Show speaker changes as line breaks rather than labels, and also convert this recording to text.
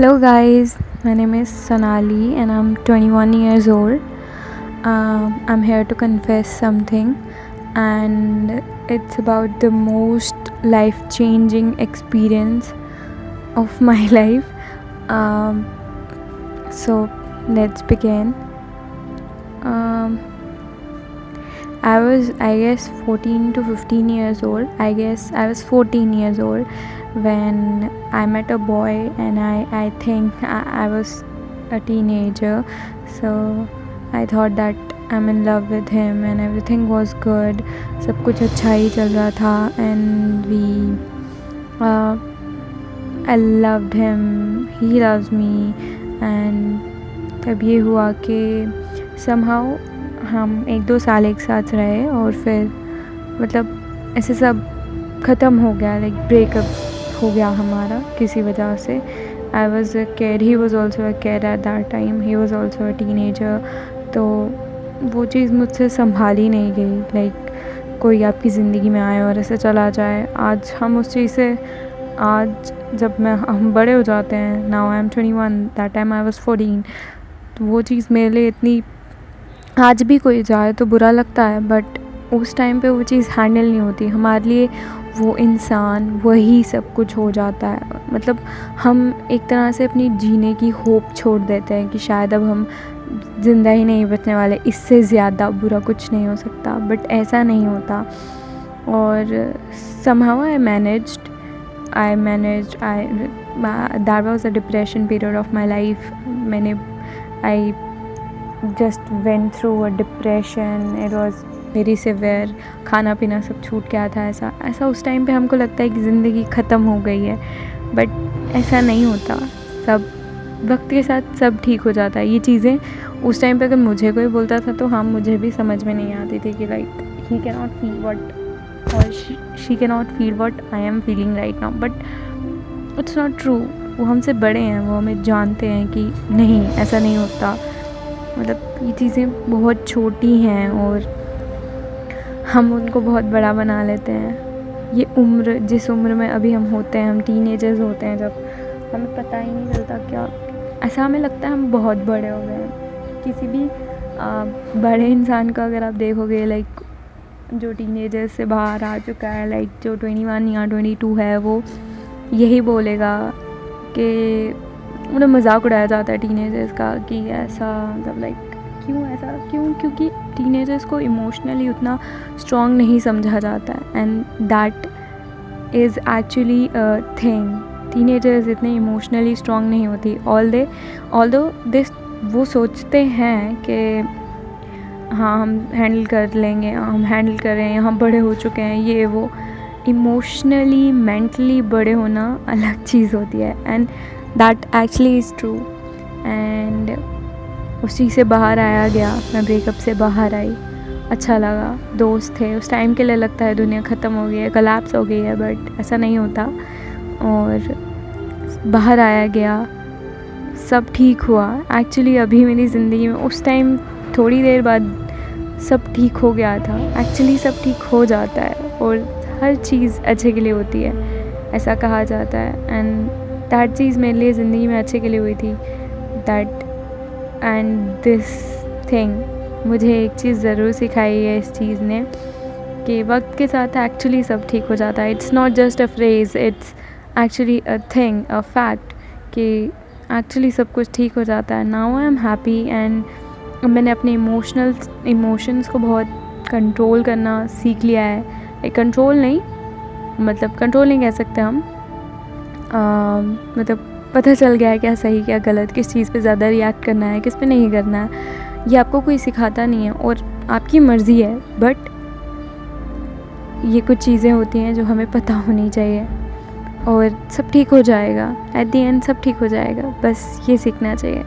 Hello guys, my name is Sonali and I'm 21 years old. I'm here to confess something, and it's about the most life-changing experience of my life. Um, so let's begin. Um, I guess 14 to 15 years old. I guess I was 14 years old when I met a boy, and I think I was a teenager. So I thought that I'm in love with him and everything was good. सब कुछ अच्छा ही चल रहा था, and I loved him, he loves me, and तब ये हुआ कि somehow हम 1-2 साल एक साथ रहे और फिर मतलब ऐसे सब ख़त्म हो गया, लाइक ब्रेकअप हो गया हमारा किसी वजह से. I was a kid, he was also a kid at that time, he was also a teenager. तो वो चीज़ मुझसे संभाली नहीं गई, लाइक कोई आपकी ज़िंदगी में आए और ऐसे चला जाए. आज हम उस चीज़ से, आज जब हम बड़े हो जाते हैं, now I am 21, that time I was 14, तो वो चीज़ मेरे लिए इतनी, आज भी कोई जाए तो बुरा लगता है, बट उस टाइम पे वो चीज़ हैंडल नहीं होती हमारे लिए. वो इंसान वही सब कुछ हो जाता है, मतलब हम एक तरह से अपनी जीने की होप छोड़ देते हैं कि शायद अब हम ज़िंदा ही नहीं बचने वाले, इससे ज़्यादा बुरा कुछ नहीं हो सकता. बट ऐसा नहीं होता. और somehow I managed, that was a depression period of my life. I just went through a depression. It was very severe. खाना पीना सब छूट गया था. ऐसा उस टाइम पे हमको लगता है कि ज़िंदगी ख़त्म हो गई है, बट ऐसा नहीं होता. सब वक्त के साथ सब ठीक हो जाता है. ये चीज़ें उस टाइम पे अगर मुझे कोई बोलता था तो हाँ, मुझे भी समझ में नहीं आती थी कि like he can not feel what और she can not feel what I am feeling right now. But it's not true. वो हमसे बड़े हैं, वो हमें जानते हैं कि नहीं, ऐसा नहीं होता. मतलब ये चीज़ें बहुत छोटी हैं और हम उनको बहुत बड़ा बना लेते हैं. ये उम्र, जिस उम्र में अभी हम होते हैं, हम टीनेजर्स होते हैं, जब हमें पता ही नहीं चलता क्या, ऐसा हमें लगता है हम बहुत बड़े हो गए हैं. किसी भी बड़े इंसान का अगर आप देखोगे, लाइक जो टीनेजर्स से बाहर आ चुका है, लाइक जो 21 या 22 है, वो यही बोलेगा कि उन्हें मजाक उड़ाया जाता है टीनेजर्स का कि ऐसा, मतलब लाइक क्यों, क्योंकि टीनेजर्स को इमोशनली उतना स्ट्रॉन्ग नहीं समझा जाता है, and that is actually a thing. Teenagers इतने इमोशनली स्ट्रॉन्ग नहीं होती. ऑल्दो दिस, वो सोचते हैं कि हाँ हम हैंडल कर लेंगे, हम हैंडल कर रहे हैं, हम बड़े हो चुके हैं, ये वो. इमोशनली, मेंटली बड़े होना अलग चीज़ होती है, and that actually is true. And उस चीज़ से बाहर आया गया. मैं ब्रेकअप से बाहर आई, अच्छा लगा. दोस्त थे, उस टाइम के लिए लगता है दुनिया ख़त्म हो गई है, कोलैप्स हो गई है, बट ऐसा नहीं होता. और बाहर आया गया, सब ठीक हुआ. एक्चुअली अभी मेरी ज़िंदगी में उस टाइम थोड़ी देर बाद सब ठीक हो गया था. एक्चुअली सब ठीक हो जाता है और हर चीज़ अच्छे के लिए होती है, ऐसा कहा जाता है. एंड दैट चीज़ मेरे लिए ज़िंदगी में अच्छे के लिए हुई थी. दैट एंड दिस थिंग मुझे एक चीज़ ज़रूर सिखाई है इस चीज़ ने, कि वक्त के साथ एक्चुअली सब ठीक हो जाता है. It's not just a phrase, it's actually a thing, a fact, कि एक्चुअली सब कुछ ठीक हो जाता है. Now I am happy, and मैंने अपने इमोशंस को बहुत कंट्रोल करना सीख लिया है. कंट्रोल नहीं कह सकते हम, मतलब पता चल गया है क्या सही क्या गलत, किस चीज़ पे ज़्यादा रिएक्ट करना है, किस पे नहीं करना है. ये आपको कोई सिखाता नहीं है और आपकी मर्ज़ी है, बट ये कुछ चीज़ें होती हैं जो हमें पता होनी चाहिए, और सब ठीक हो जाएगा. एट द एंड सब ठीक हो जाएगा, बस ये सीखना चाहिए.